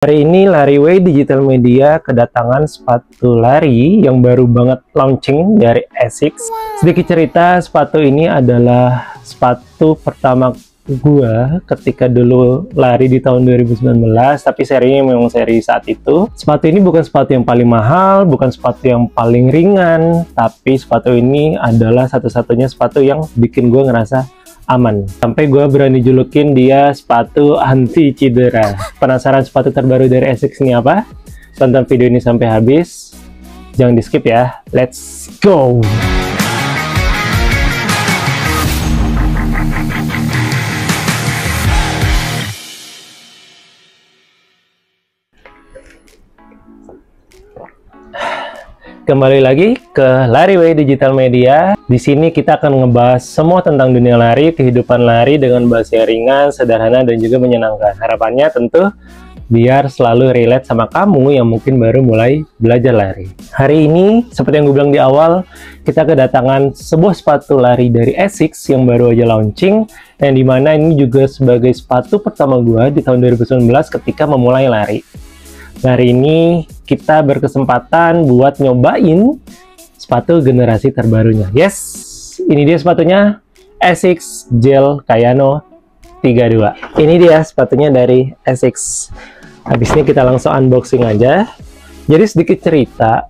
Hari ini Lariway Digital Media kedatangan sepatu lari yang baru banget launching dari Asics. Sedikit cerita, sepatu ini adalah sepatu pertama gua ketika dulu lari di tahun 2019, tapi serinya memang seri saat itu. Sepatu ini bukan sepatu yang paling mahal, bukan sepatu yang paling ringan, tapi sepatu ini adalah satu-satunya sepatu yang bikin gua ngerasa aman. Sampai gue berani julukin dia sepatu anti cedera. Penasaran sepatu terbaru dari Asics ini apa? Tonton video ini sampai habis. Jangan di skip ya. Let's go! Kembali lagi ke Lariway Digital Media. Di sini kita akan ngebahas semua tentang dunia lari, kehidupan lari dengan bahasa yang ringan, sederhana, dan juga menyenangkan. Harapannya tentu biar selalu relate sama kamu yang mungkin baru mulai belajar lari. Hari ini, seperti yang gue bilang di awal, kita kedatangan sebuah sepatu lari dari Asics yang baru aja launching, yang dimana ini juga sebagai sepatu pertama gue di tahun 2019 ketika memulai lari. Hari ini kita berkesempatan buat nyobain sepatu generasi terbarunya. Yes, ini dia sepatunya, Asics Gel Kayano 32. Ini dia sepatunya dari Asics. Habis ini kita langsung unboxing aja. Jadi sedikit cerita,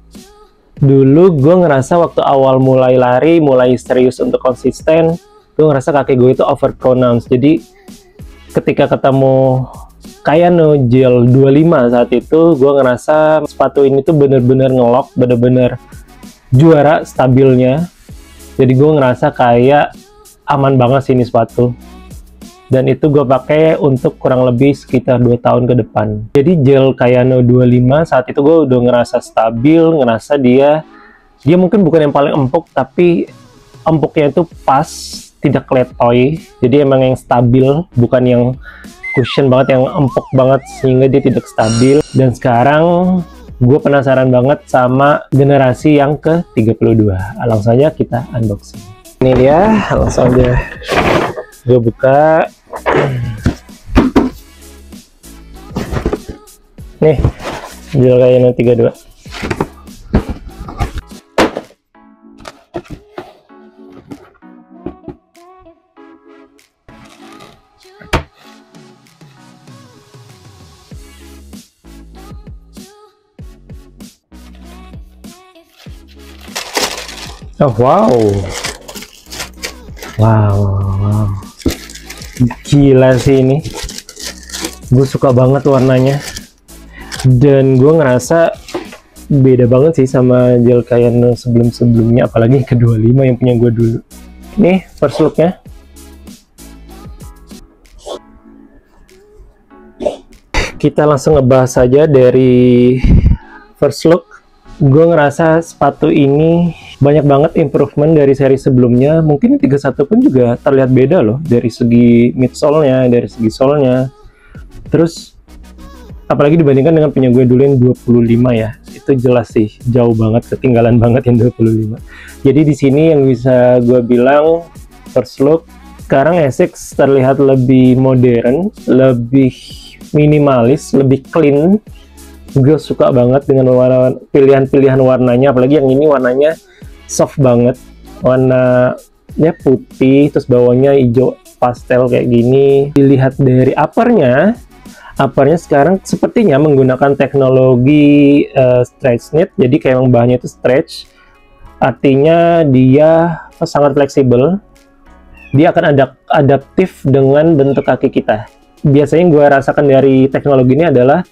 dulu gue ngerasa waktu awal mulai lari, mulai serius untuk konsisten, gue ngerasa kaki gue itu overpronounced. Jadi ketika ketemu Kayano Gel 25 saat itu, gue ngerasa sepatu ini tuh bener-bener ngelock, bener-bener juara stabilnya. Jadi gue ngerasa kayak aman banget sih ini sepatu. Dan itu gue pakai untuk kurang lebih sekitar 2 tahun ke depan. Jadi Gel Kayano 25 saat itu gue udah ngerasa stabil, ngerasa dia mungkin bukan yang paling empuk, tapi empuknya itu pas, tidak letoy. Jadi emang yang stabil, bukan yang cushion banget, yang empuk banget sehingga dia tidak stabil. Dan sekarang gue penasaran banget sama generasi yang ke-32. Langsung aja kita unboxing. Ini dia, langsung aja gue buka. Nih, Gel Kayano 32. Oh, wow, gila sih ini. Gue suka banget warnanya, dan gue ngerasa beda banget sih sama Gel Kayano sebelumnya, apalagi ke-25 yang punya gue dulu. Nih first looknya. Kita langsung ngebahas saja dari first look. Gue ngerasa sepatu ini banyak banget improvement dari seri sebelumnya. Mungkin 31 pun juga terlihat beda loh, dari segi midsole-nya, dari segi sole-nya. Terus apalagi dibandingkan dengan punya gue dulu yang 25 ya, itu jelas sih jauh banget, ketinggalan banget yang 25. Jadi di sini yang bisa gue bilang first look, sekarang Asics terlihat lebih modern, lebih minimalis, lebih clean. Gue suka banget dengan pilihan-pilihan warnanya, apalagi yang ini warnanya soft banget, warnanya putih, terus bawahnya hijau pastel kayak gini. Dilihat dari uppernya sekarang sepertinya menggunakan teknologi stretch knit, jadi kayak bahannya itu stretch, artinya dia sangat fleksibel. Dia akan adaptif dengan bentuk kaki kita. Biasanya yang gue rasakan dari teknologi ini adalah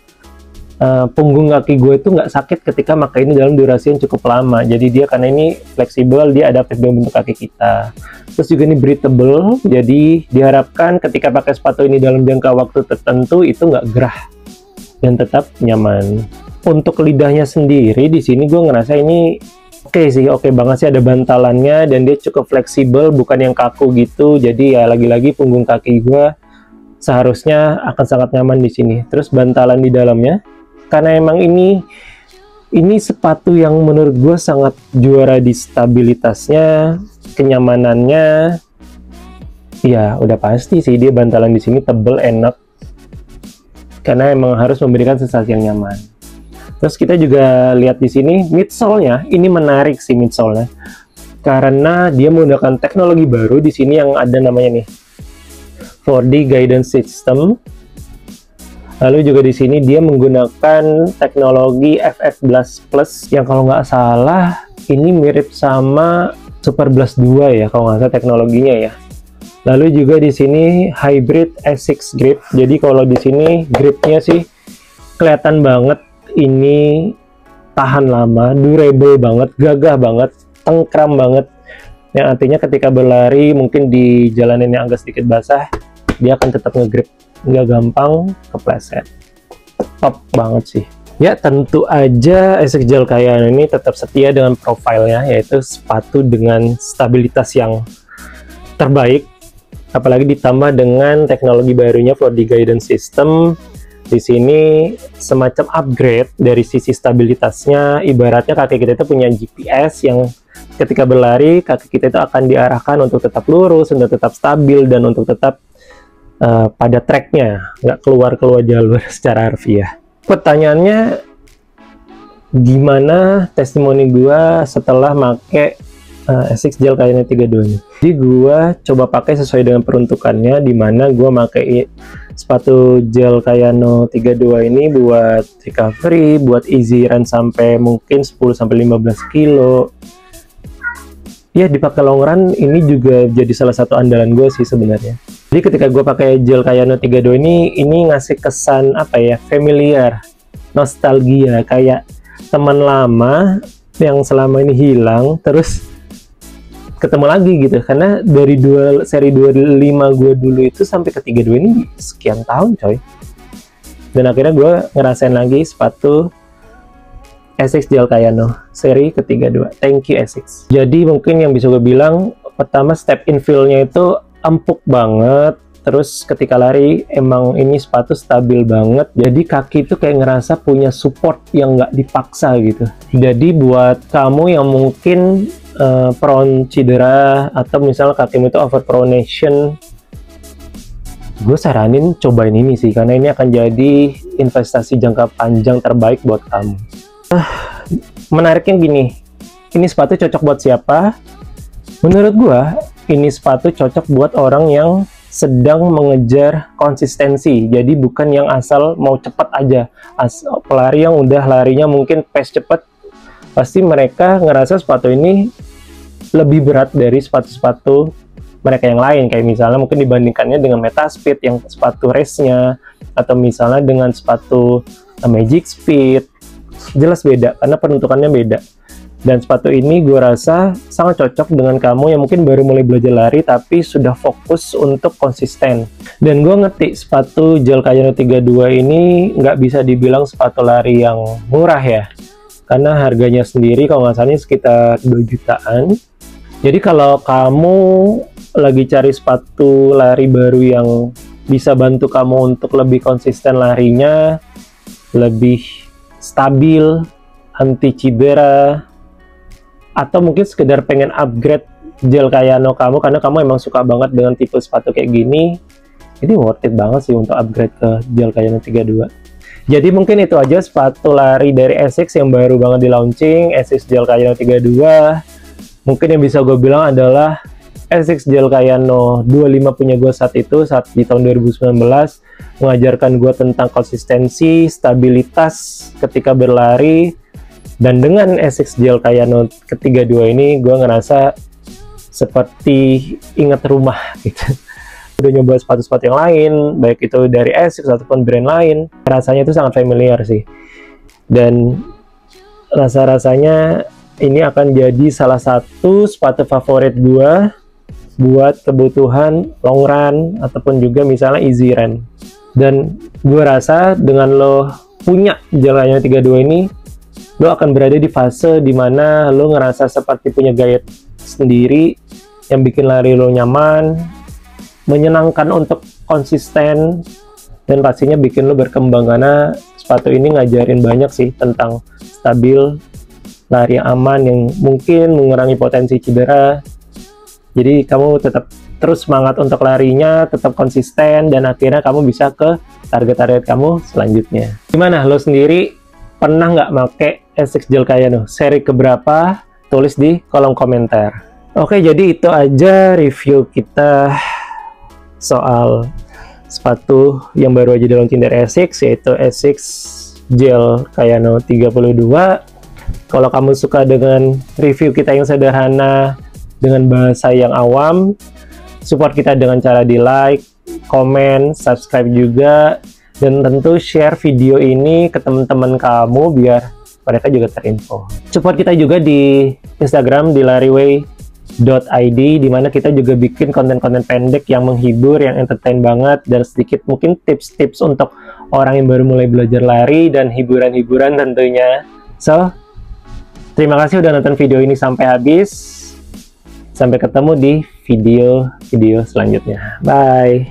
punggung kaki gue itu nggak sakit ketika pakai ini dalam durasi yang cukup lama. Jadi dia, karena ini fleksibel, dia adaptif dengan bentuk kaki kita. Terus juga ini breathable, jadi diharapkan ketika pakai sepatu ini dalam jangka waktu tertentu itu nggak gerah dan tetap nyaman. Untuk lidahnya sendiri di sini gue ngerasa ini oke banget sih, ada bantalannya dan dia cukup fleksibel, bukan yang kaku gitu. Jadi ya lagi-lagi punggung kaki gue seharusnya akan sangat nyaman di sini. Terus bantalan di dalamnya, karena emang ini sepatu yang menurut gue sangat juara di stabilitasnya, kenyamanannya. Ya udah pasti sih dia bantalan di sini tebel, enak. karena emang harus memberikan sensasi yang nyaman. Terus kita juga lihat di sini midsole-nya, ini menarik sih midsole-nya, karena dia menggunakan teknologi baru di sini yang ada namanya nih 4D guidance system. Lalu juga di sini dia menggunakan teknologi FF Blast Plus yang kalau nggak salah ini mirip sama Super Blast 2 ya kalau nggak salah teknologinya ya. Lalu juga di sini hybrid S6 grip. Jadi kalau di sini gripnya sih kelihatan banget ini tahan lama, durable banget, gagah banget, tengkram banget. Yang artinya ketika berlari mungkin di jalanan yang agak sedikit basah, dia akan tetap ngegrip, nggak gampang kepleset. Top banget sih. Ya tentu aja Essex Gel Kayano ini tetap setia dengan profilnya, yaitu sepatu dengan stabilitas yang terbaik. Apalagi ditambah dengan teknologi barunya 4D guidance system. Di sini semacam upgrade dari sisi stabilitasnya. Ibaratnya kaki kita itu punya GPS yang ketika berlari kaki kita itu akan diarahkan untuk tetap lurus, untuk tetap stabil, dan untuk tetap pada tracknya, nggak keluar jalur secara harfiah. Pertanyaannya, gimana testimoni gua setelah make Essex Gel Kayano 32 ini? Jadi gua coba pakai sesuai dengan peruntukannya, dimana gua pakai sepatu gel Kayano 32 ini buat recovery, buat easy run sampai mungkin 10-15 kilo. Ya dipakai long run ini juga jadi salah satu andalan gue sih sebenarnya. Jadi ketika gue pakai gel Kayano 32 ini ngasih kesan apa ya, familiar, nostalgia, kayak teman lama yang selama ini hilang terus ketemu lagi gitu. Karena dari seri 25 gue dulu itu sampai ke 32 ini sekian tahun coy. Dan akhirnya gue ngerasain lagi sepatu Essex Gel Kayano seri ke-32. Thank you Essex. Jadi mungkin yang bisa gue bilang, pertama step in feel-nya itu empuk banget. Terus ketika lari emang ini sepatu stabil banget. Jadi kaki itu kayak ngerasa punya support yang nggak dipaksa gitu. Jadi buat kamu yang mungkin prone cedera atau misalnya kakimu itu overpronation, gue saranin cobain ini sih, karena ini akan jadi investasi jangka panjang terbaik buat kamu. Menariknya gini, ini sepatu cocok buat siapa? Menurut gua ini sepatu cocok buat orang yang sedang mengejar konsistensi. Jadi bukan yang asal mau cepat aja. Pelari yang udah larinya mungkin pace cepat, pasti mereka ngerasa sepatu ini lebih berat dari sepatu-sepatu mereka yang lain. Kayak misalnya mungkin dibandingkannya dengan Metaspeed yang sepatu race-nya, atau misalnya dengan sepatu Magic Speed. Jelas beda, karena penuntukannya beda. Dan sepatu ini gue rasa sangat cocok dengan kamu yang mungkin baru mulai belajar lari tapi sudah fokus untuk konsisten. Dan gue ngerti sepatu Gel Kayano 32 ini nggak bisa dibilang sepatu lari yang murah ya, karena harganya sendiri kalau nggak salah sekitar 2 jutaan. Jadi kalau kamu lagi cari sepatu lari baru yang bisa bantu kamu untuk lebih konsisten larinya, lebih stabil, anti cedera, atau mungkin sekedar pengen upgrade Gel Kayano kamu karena kamu emang suka banget dengan tipe sepatu kayak gini, ini worth it banget sih untuk upgrade ke Gel Kayano 32. Jadi mungkin itu aja sepatu lari dari Essex yang baru banget di launching, Essex Gel Kayano 32. Mungkin yang bisa gue bilang adalah Essex Gel Kayano 25 punya gue saat di tahun 2019 mengajarkan gue tentang konsistensi, stabilitas ketika berlari. Dan dengan Essex Gel Kayano ke-32 ini gue ngerasa seperti ingat rumah gitu. Udah nyoba sepatu-sepatu yang lain, baik itu dari Essex ataupun brand lain, rasanya itu sangat familiar sih. Dan rasa-rasanya ini akan jadi salah satu sepatu favorit gue buat kebutuhan long run ataupun juga misalnya easy run. Dan gue rasa dengan lo punya Gel Kayano 32 ini, lo akan berada di fase dimana lo ngerasa seperti punya gaya sendiri yang bikin lari lo nyaman, menyenangkan untuk konsisten, dan pastinya bikin lo berkembang karena sepatu ini ngajarin banyak sih tentang stabil, lari yang aman yang mungkin mengurangi potensi cedera. Jadi kamu tetap terus semangat untuk larinya, tetap konsisten, dan akhirnya kamu bisa ke target-target kamu selanjutnya. Gimana lo sendiri, pernah nggak make Essex Gel Kayano? Seri keberapa? Tulis di kolom komentar. Oke, jadi itu aja review kita soal sepatu yang baru aja di launching dari Essex, yaitu Essex Gel Kayano 32. Kalau kamu suka dengan review kita yang sederhana, dengan bahasa yang awam, support kita dengan cara di like, komen, subscribe juga, dan tentu share video ini ke teman-teman kamu biar mereka juga terinfo. Support kita juga di Instagram di lariway.id, dimana kita juga bikin konten-konten pendek yang menghibur, yang entertain banget, dan sedikit mungkin tips-tips untuk orang yang baru mulai belajar lari dan hiburan-hiburan tentunya. So, terima kasih udah nonton video ini sampai habis. Sampai ketemu di video selanjutnya. Bye.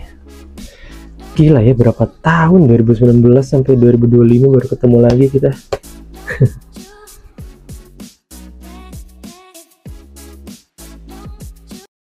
Gila ya, berapa tahun 2019 sampai 2025 baru ketemu lagi kita.